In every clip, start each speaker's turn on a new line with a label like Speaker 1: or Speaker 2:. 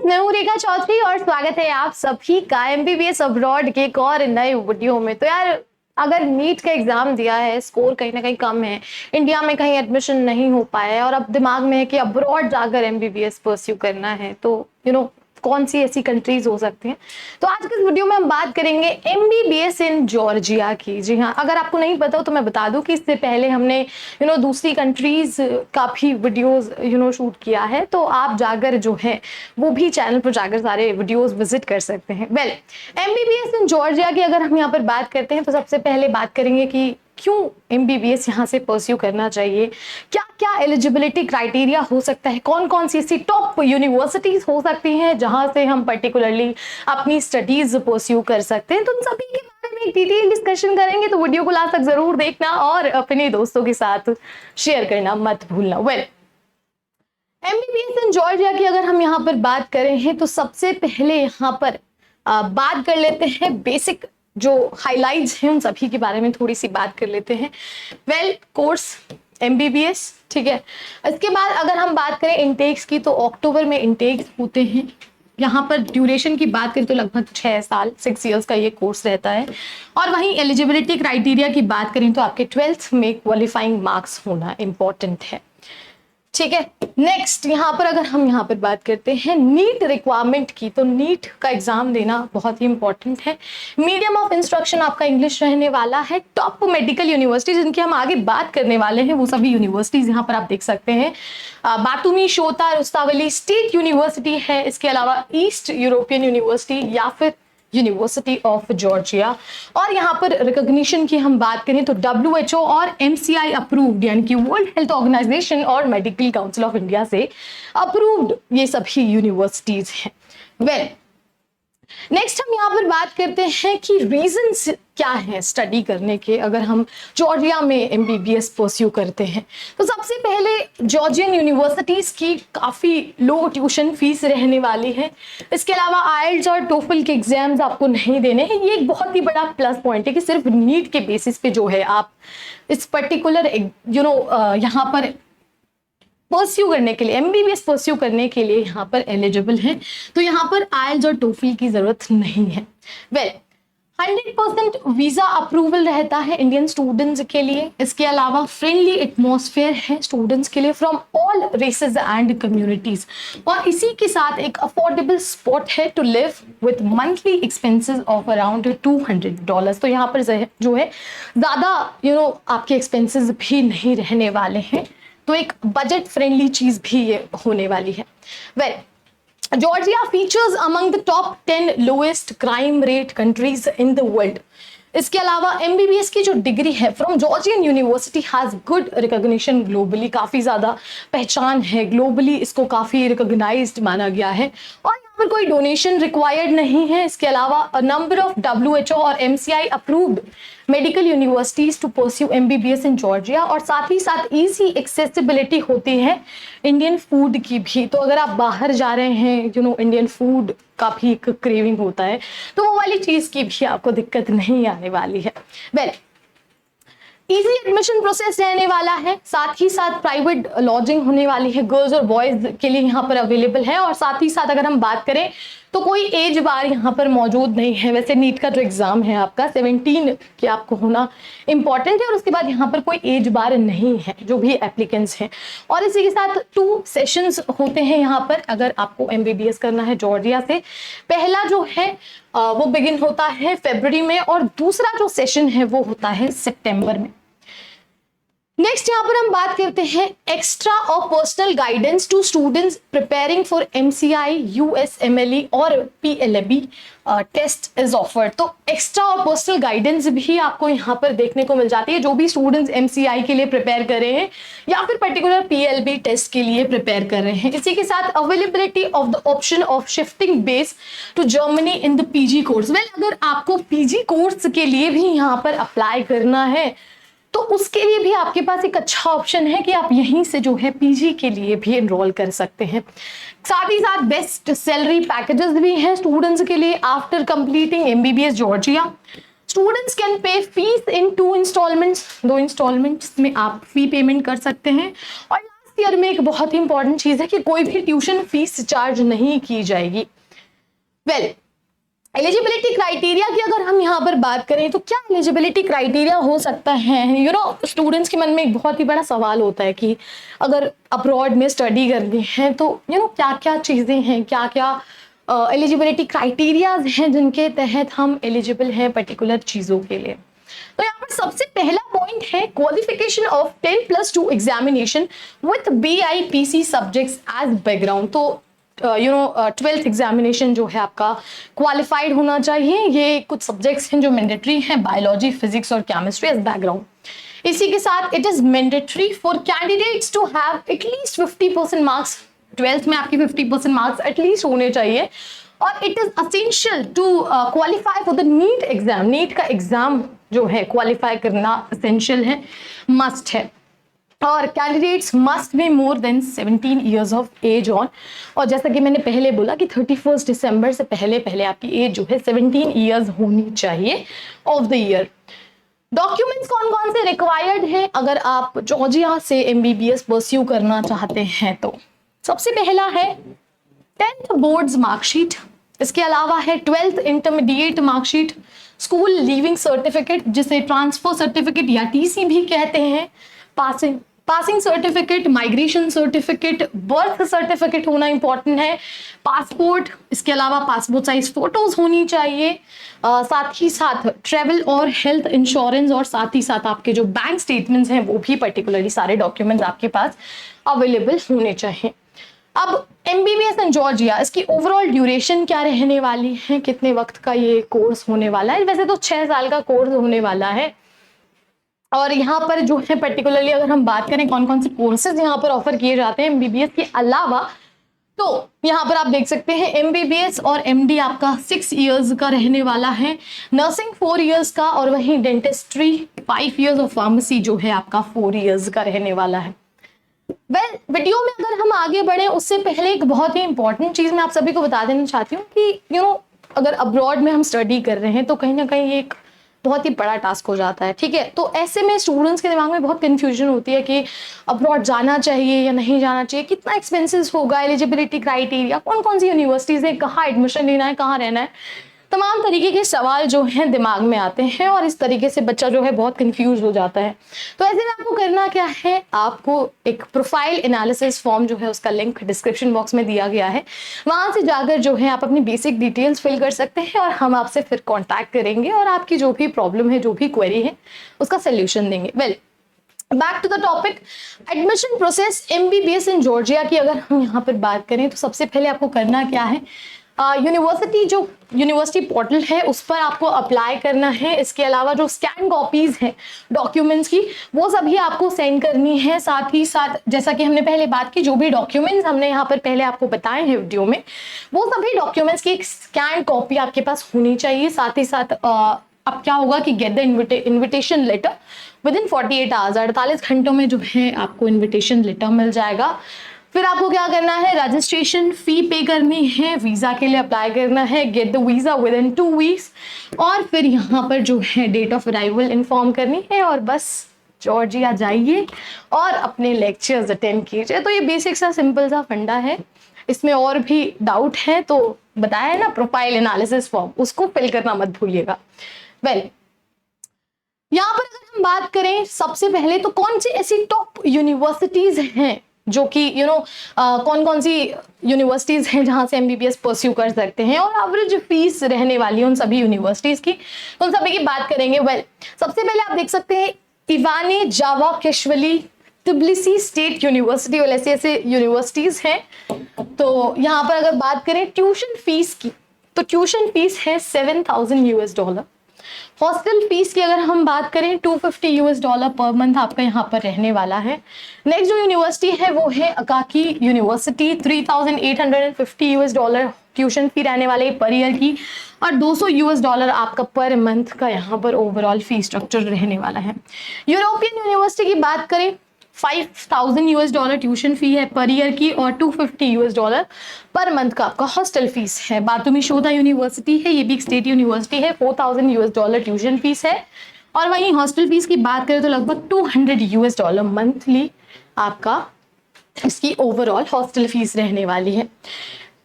Speaker 1: मैं हूँ रेखा चौधरी और स्वागत है आप सभी का एमबीबीएस अब्रॉड के एक और नए वीडियो में। तो यार, अगर नीट का एग्जाम दिया है, स्कोर कहीं ना कहीं कम है, इंडिया में कहीं एडमिशन नहीं हो पाया है और अब दिमाग में है कि अब्रॉड जाकर एमबीबीएस परस्यू करना है, तो कौन सी ऐसी कंट्रीज हो सकती हैं। तो आज के इस वीडियो में हम बात करेंगे एमबीबीएस इन जॉर्जिया की। जी हाँ, अगर आपको नहीं पता हो तो मैं बता दूं कि इससे पहले हमने दूसरी कंट्रीज का भी वीडियोस शूट किया है, तो आप जाकर जो है वो भी चैनल पर जाकर सारे वीडियोस विजिट कर सकते हैं। वेल, एमबीबीएस इन जॉर्जिया की अगर हम यहाँ पर बात करते हैं तो सबसे पहले बात करेंगे कि क्यों एमबीबीएस यहाँ से परस्यू करना चाहिए, क्या क्या एलिजिबिलिटी क्राइटेरिया हो सकता है, कौन कौन सी ऐसी टॉप यूनिवर्सिटीज हो सकती हैं जहां से हम पर्टिकुलरली अपनी स्टडीज परस्यू कर सकते हैं। तो उन सभी के बारे में डिटेल डिस्कशन करेंगे, तो वीडियो को लास्ट तक जरूर देखना और अपने दोस्तों के साथ शेयर करना मत भूलना। वेल, एमबीबीएस इन जॉर्जिया की अगर हम यहाँ पर बात करें हैं तो सबसे पहले यहाँ पर बात कर लेते हैं बेसिक जो हाइलाइट्स हैं उन सभी के बारे में थोड़ी सी बात कर लेते हैं। वेल, कोर्स एमबीबीएस, ठीक है। इसके बाद अगर हम बात करें इनटेक्स की तो अक्टूबर में इनटेक्स होते हैं। यहाँ पर ड्यूरेशन की बात करें तो लगभग 6 साल 6 इयर्स का ये कोर्स रहता है। और वहीं एलिजिबिलिटी क्राइटेरिया की बात करें तो आपके 12th में क्वालिफाइंग मार्क्स होना इंपॉर्टेंट है, ठीक है। नेक्स्ट यहाँ पर अगर हम यहाँ पर बात करते हैं नीट रिक्वायरमेंट की, तो नीट का एग्जाम देना बहुत ही इंपॉर्टेंट है। मीडियम ऑफ इंस्ट्रक्शन आपका इंग्लिश रहने वाला है। टॉप मेडिकल यूनिवर्सिटीज जिनकी हम आगे बात करने वाले हैं वो सभी यूनिवर्सिटीज यहाँ पर आप देख सकते हैं। बातुमी, शोता, रुस्तावली स्टेट यूनिवर्सिटी है। इसके अलावा ईस्ट यूरोपियन यूनिवर्सिटी या फिर यूनिवर्सिटी ऑफ जॉर्जिया। और यहाँ पर रिकॉग्निशन की हम बात करें तो WHO और MCI अप्रूव्ड, यानी कि वर्ल्ड हेल्थ ऑर्गेनाइजेशन और मेडिकल काउंसिल ऑफ इंडिया से अप्रूव्ड ये सभी यूनिवर्सिटीज हैं। वेल, नेक्स्ट हम यहाँ पर बात करते हैं कि रीजंस क्या है स्टडी करने के अगर हम जॉर्जिया में एमबीबीएस परस्यू करते हैं। तो सबसे पहले जॉर्जियन यूनिवर्सिटीज की काफ़ी लो ट्यूशन फीस रहने वाली है। इसके अलावा आइल्स और टोफल के एग्जाम्स आपको नहीं देने हैं। ये एक बहुत ही बड़ा प्लस पॉइंट है कि सिर्फ नीट के बेसिस पे जो है आप इस पर्टिकुलर यहाँ पर परस्यू करने के लिए, एमबीबीएस परस्यू करने के लिए यहाँ पर एलिजिबल हैं। तो यहाँ पर आइल्स और टोफल की जरूरत नहीं है। वेल, 100% वीजा अप्रूवल रहता है इंडियन स्टूडेंट्स के लिए। इसके अलावा फ्रेंडली एटमॉस्फेयर है स्टूडेंट्स के लिए from all races and communities. और इसी के साथ एक अफोर्डेबल स्पॉट है to live with monthly expenses of around $200। तो यहाँ पर जो है ज्यादा आपके एक्सपेंसेस भी नहीं रहने वाले हैं, तो एक बजट फ्रेंडली चीज भी ये होने वाली है। Well, Georgia features among the top 10 lowest crime rate countries in the world. इसके अलावा एमबीबीएस की जो डिग्री है from Georgian university has good recognition globally, काफी ज्यादा पहचान है ग्लोबली, इसको काफी रिकॉग्नाइज्ड माना गया है। और यहाँ पर कोई डोनेशन रिक्वायर्ड नहीं है। इसके अलावा अ नंबर ऑफ WHO और MCI approved medical universities to pursue MBBS in Georgia. और साथ ही साथ इजी एक्सेसिबिलिटी होती है इंडियन फूड की भी। तो अगर आप बाहर जा रहे हैं इंडियन फूड का भी एक क्रेविंग होता है, तो वो वाली चीज की भी आपको दिक्कत नहीं आने वाली है। वेल, इजी एडमिशन प्रोसेस रहने वाला है। साथ ही साथ प्राइवेट लॉजिंग होने वाली है, गर्ल्स और बॉयज के लिए यहाँ पर अवेलेबल है। और साथ ही साथ अगर हम बात करें तो कोई एज बार यहाँ पर मौजूद नहीं है। वैसे नीट का जो एग्जाम है आपका 17 के आपको होना इंपॉर्टेंट है और उसके बाद यहाँ पर कोई एज बार नहीं है जो भी एप्लीकेंट्स हैं। और इसी के साथ 2 सेशंस होते हैं यहाँ पर अगर आपको एमबीबीएस करना है जॉर्जिया से। पहला जो है वो बिगिन होता है फरवरी में और दूसरा जो सेशन है वो होता है सितंबर में। नेक्स्ट यहाँ पर हम बात करते हैं एक्स्ट्रा और personal guidance to students preparing for MCI, USMLE और PLAB टेस्ट इज ऑफर्ड। तो एक्स्ट्रा और पर्सनल गाइडेंस भी आपको यहाँ पर देखने को मिल जाती है जो भी स्टूडेंट्स MCI के लिए प्रिपेयर कर रहे हैं या फिर पर्टिकुलर PLB टेस्ट के लिए प्रिपेयर कर रहे हैं। इसी के साथ availability of the option of shifting base to Germany in the PG course. Well, अगर आपको PG कोर्स के लिए भी यहाँ पर अप्लाई करना है तो उसके लिए भी आपके पास एक अच्छा ऑप्शन है कि आप यहीं से जो है पीजी के लिए भी एनरोल कर सकते हैं। साथ ही साथ बेस्ट सैलरी पैकेजेस भी हैं स्टूडेंट्स के लिए after completing MBBS Georgia. Students can pay fees in 2 installments, 2 installments में आप फी पेमेंट कर सकते हैं। और फर्स्ट ईयर में एक बहुत ही इंपॉर्टेंट चीज है कि कोई भी ट्यूशन फीस चार्ज नहीं की जाएगी। वेल, एलिजिबिलिटी क्राइटेरिया की अगर हम यहाँ पर बात करें तो क्या एलिजिबिलिटी क्राइटेरिया हो सकता है? स्टूडेंट्स के मन में एक बहुत ही बड़ा सवाल होता है कि अगर अब्रॉड में स्टडी करनी है तो क्या क्या चीज़ें हैं, क्या क्या एलिजिबिलिटी क्राइटेरियाज हैं जिनके तहत हम एलिजिबल हैं पर्टिकुलर चीज़ों के लिए। तो यहाँ पर सबसे पहला पॉइंट है qualification of 10+2 examination with BIPC subjects as background. तो 12th एग्जामिनेशन जो है आपका क्वालिफाइड होना चाहिए। ये कुछ सब्जेक्ट्स हैं जो मैंडेटरी हैं, बायोलॉजी, फिजिक्स और केमिस्ट्री एज बैकग्राउंड। इसी के साथ it is mandatory for candidates to have at least 50% marks. 12th में आपकी 50% मार्क्स एटलीस्ट होने चाहिए। और it is essential to qualify for the NEET exam. NEET का एग्जाम जो है क्वालिफाई करना असेंशियल है, मस्ट है। और candidates must be more than 17 years of age on. और जैसा कि मैंने पहले बोला कि 31 दिसंबर से पहले पहले आपकी एज जो है 17 ईयर्स होनी चाहिए ऑफ द ईयर। डॉक्यूमेंट्स कौन कौन से रिक्वायर्ड हैं अगर आप जॉर्जिया से MBBS परस्यू करना चाहते हैं? तो सबसे पहला है 10th बोर्ड्स मार्कशीट। इसके अलावा है 12th intermediate marksheet, school leaving certificate जिसे ट्रांसफर सर्टिफिकेट या TC भी कहते हैं, passing certificate, migration certificate, birth certificate होना इंपॉर्टेंट है, पासपोर्ट, इसके अलावा पासपोर्ट साइज फोटोज होनी चाहिए, साथ ही साथ ट्रेवल और हेल्थ इंश्योरेंस, और साथ ही साथ आपके जो बैंक स्टेटमेंट्स हैं वो भी पर्टिकुलरली सारे डॉक्यूमेंट्स आपके पास अवेलेबल होने चाहिए। अब MBBS इन जॉर्जिया, इसकी ओवरऑल ड्यूरेशन क्या रहने वाली है, कितने वक्त का ये कोर्स होने वाला है? वैसे तो 6 साल का कोर्स होने वाला है। और यहाँ पर जो है पर्टिकुलरली अगर हम बात करें कौन कौन से कोर्सेज यहाँ पर ऑफर किए जाते हैं MBBS के अलावा, तो यहाँ पर आप देख सकते हैं MBBS और MD आपका 6 इयर्स का रहने वाला है, नर्सिंग 4 इयर्स का, और वहीं डेंटिस्ट्री 5 इयर्स और फार्मेसी जो है आपका 4 इयर्स का रहने वाला है। वीडियो में अगर हम आगे बढ़े उससे पहले एक बहुत ही इंपॉर्टेंट चीज मैं आप सभी को बता देना चाहती हूँ कि अगर अब्रॉड में हम स्टडी कर रहे हैं तो कहीं ना कहीं एक बहुत ही बड़ा टास्क हो जाता है, ठीक है। तो ऐसे में स्टूडेंट्स के दिमाग में बहुत कंफ्यूजन होती है कि अब्रॉड जाना चाहिए या नहीं जाना चाहिए, कितना एक्सपेंसेस होगा, एलिजिबिलिटी क्राइटेरिया, कौन कौन सी यूनिवर्सिटीज है, कहाँ एडमिशन लेना है, कहाँ रहना है, तमाम तरीके के सवाल जो हैं दिमाग में आते हैं और इस तरीके से बच्चा जो है बहुत कंफ्यूज हो जाता है। तो ऐसे में आपको करना क्या है, आपको एक प्रोफाइल एनालिसिस फॉर्म जो है उसका लिंक डिस्क्रिप्शन बॉक्स में दिया गया है, वहां से जाकर जो है आप अपनी बेसिक डिटेल्स फिल कर सकते हैं और हम आपसे फिर कॉन्टैक्ट करेंगे और आपकी जो भी प्रॉब्लम है, जो भी क्वेरी है उसका सोल्यूशन देंगे। Well, back to the topic, admission process MBBS in Georgia की अगर हम यहाँ पर बात करें तो सबसे पहले आपको करना क्या है, यूनिवर्सिटी पोर्टल है उस पर आपको अप्लाई करना है। इसके अलावा जो स्कैन कॉपीज हैं डॉक्यूमेंट्स की वो सभी आपको सेंड करनी है। साथ ही साथ जैसा कि हमने पहले बात की, जो भी डॉक्यूमेंट्स हमने यहाँ पर पहले आपको बताए हैं वीडियो में, वो सभी डॉक्यूमेंट्स की एक स्कैन कॉपी आपके पास होनी चाहिए। साथ ही साथ अब क्या होगा कि get the invitation letter within 48 hours, 48 घंटों में जो है आपको इन्विटेशन लेटर मिल जाएगा। फिर आपको क्या करना है, रजिस्ट्रेशन फी पे करनी है, वीजा के लिए अप्लाई करना है, get the visa with in 2 weeks, और फिर यहाँ पर जो है डेट ऑफ अराइवल इन्फॉर्म करनी है और बस जॉर्जिया जाइए और अपने लेक्चर्स अटेंड कीजिए। तो ये बेसिक सा सिंपल सा फंडा है। इसमें और भी डाउट है तो बताया है ना, प्रोफाइल एनालिसिस फॉर्म, उसको फिल करना मत भूलिएगा। वेल, यहाँ पर अगर हम बात करें सबसे पहले तो कौन सी ऐसी टॉप यूनिवर्सिटीज हैं जो कि कौन कौन सी यूनिवर्सिटीज हैं जहां से MBBS परस्यू कर सकते हैं और एवरेज फीस रहने वाली है उन सभी यूनिवर्सिटीज की, तो उन सभी की बात करेंगे। वेल, सबसे पहले आप देख सकते हैं इवाने जावाकेश्वली तिब्लिसी स्टेट यूनिवर्सिटी, और ऐसे यूनिवर्सिटीज हैं। तो यहाँ पर अगर बात करें ट्यूशन फीस की, तो ट्यूशन फीस है $7,000। हॉस्टल फीस की अगर हम बात करें $250 पर मंथ आपका यहाँ पर रहने वाला है। नेक्स्ट जो यूनिवर्सिटी है वो है अकाकी यूनिवर्सिटी, $3,850 ट्यूशन फी रहने वाले पर ईयर की, और $200 आपका पर मंथ का यहाँ पर ओवरऑल फी स्ट्रक्चर रहने वाला है। यूरोपियन यूनिवर्सिटी की बात करें $5,000 ट्यूशन फी है पर ईयर की, और $250 पर मंथ का आपका हॉस्टल फीस है। बातुमी शोधा यूनिवर्सिटी है, ये भी एक स्टेट यूनिवर्सिटी है, $4,000 ट्यूशन फीस है, और वहीं हॉस्टल फीस की बात करें तो लगभग $200 मंथली आपका इसकी ओवरऑल हॉस्टल फीस रहने वाली है।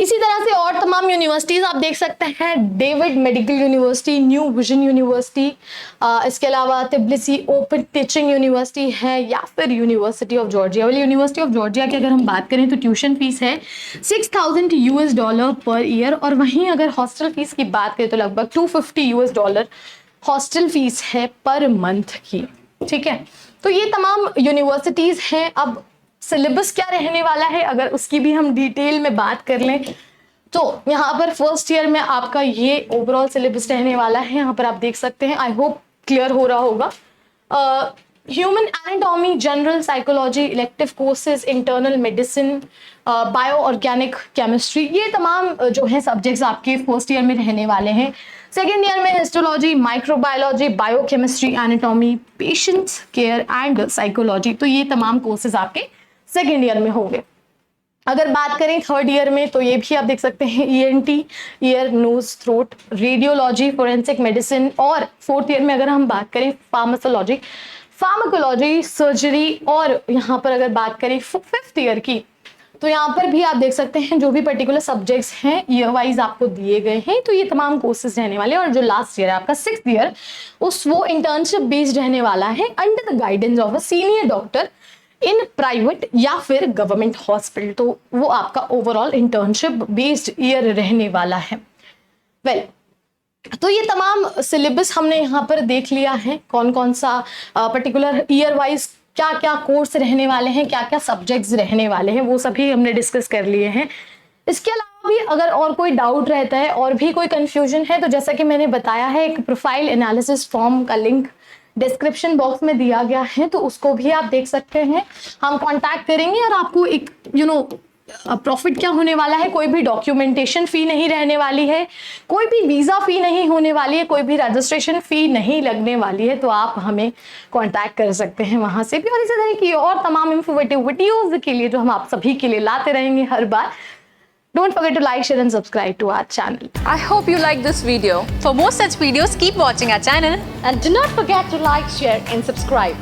Speaker 1: इसी तरह से और तमाम यूनिवर्सिटीज़ आप देख सकते हैं, David medical university, new vision university, इसके अलावा तिब्लिसी ओपन टीचिंग यूनिवर्सिटी है, या फिर यूनिवर्सिटी ऑफ जॉर्जिया। वाली यूनिवर्सिटी ऑफ जॉर्जिया की अगर हम बात करें तो ट्यूशन फीस है $6,000 पर ईयर, और वहीं अगर हॉस्टल फीस की बात करें तो लगभग $250 हॉस्टल फीस है पर मंथ की। ठीक है, तो ये तमाम यूनिवर्सिटीज़ हैं। अब सिलेबस क्या रहने वाला है अगर उसकी भी हम डिटेल में बात कर लें तो यहाँ पर फर्स्ट ईयर में आपका ये ओवरऑल सिलेबस रहने वाला है। यहाँ पर आप देख सकते हैं, आई होप क्लियर हो रहा होगा। Human anatomy, general psychology, elective courses, internal medicine, bio organic chemistry, ये तमाम जो है सब्जेक्ट्स आपके फर्स्ट ईयर में रहने वाले हैं। सेकेंड ईयर में histology, microbiology, biochemistry, anatomy, patients care and psychology, तो ये तमाम कोर्सेज आपके सेकेंड ईयर में होंगे। अगर बात करें थर्ड ईयर में तो ये भी आप देख सकते हैं, ENT, ear nose throat, radiology, forensic medicine, और फोर्थ ईयर में अगर हम बात करें फार्माकोलॉजी, सर्जरी, और यहाँ पर अगर बात करें फिफ्थ ईयर की तो यहाँ पर भी आप देख सकते हैं जो भी पर्टिकुलर सब्जेक्ट्स हैं ईयर वाइज आपको दिए गए हैं, तो ये तमाम कोर्सेज रहने वाले हैं। और जो लास्ट ईयर है आपका सिक्स्थ ईयर, वो इंटर्नशिप बेस्ड रहने वाला है under the guidance of a senior doctor in private या फिर गवर्नमेंट हॉस्पिटल, तो वो आपका ओवरऑल इंटर्नशिप बेस्ड ईयर रहने वाला है। तो ये तमाम सिलेबस हमने यहाँ पर देख लिया है, कौन कौन सा पर्टिकुलर ईयर वाइज क्या क्या कोर्स रहने वाले हैं, क्या क्या सब्जेक्ट्स रहने वाले हैं, वो सभी हमने डिस्कस कर लिए हैं। इसके अलावा भी अगर और कोई डाउट रहता है और भी कोई कंफ्यूजन है तो जैसा कि मैंने बताया है, एक प्रोफाइल एनालिसिस फॉर्म का लिंक डिस्क्रिप्शन बॉक्स में दिया गया है, तो उसको भी आप देख सकते हैं। हम कांटेक्ट करेंगे और आपको एक प्रॉफिट क्या होने वाला है, कोई भी डॉक्यूमेंटेशन फी नहीं रहने वाली है, कोई भी वीज़ा फी नहीं होने वाली है, कोई भी रजिस्ट्रेशन फी नहीं लगने वाली है, तो आप हमें कांटेक्ट कर सकते हैं वहां से भी। और इसी तरह की और तमाम इंफॉर्मेटिव वीडियोस के लिए जो हम आप सभी के लिए लाते रहेंगे हर बार। Don't forget to like, share and subscribe to our channel.
Speaker 2: I hope you like this video. For more such videos, keep watching our channel.
Speaker 3: And do not forget to like, share and subscribe.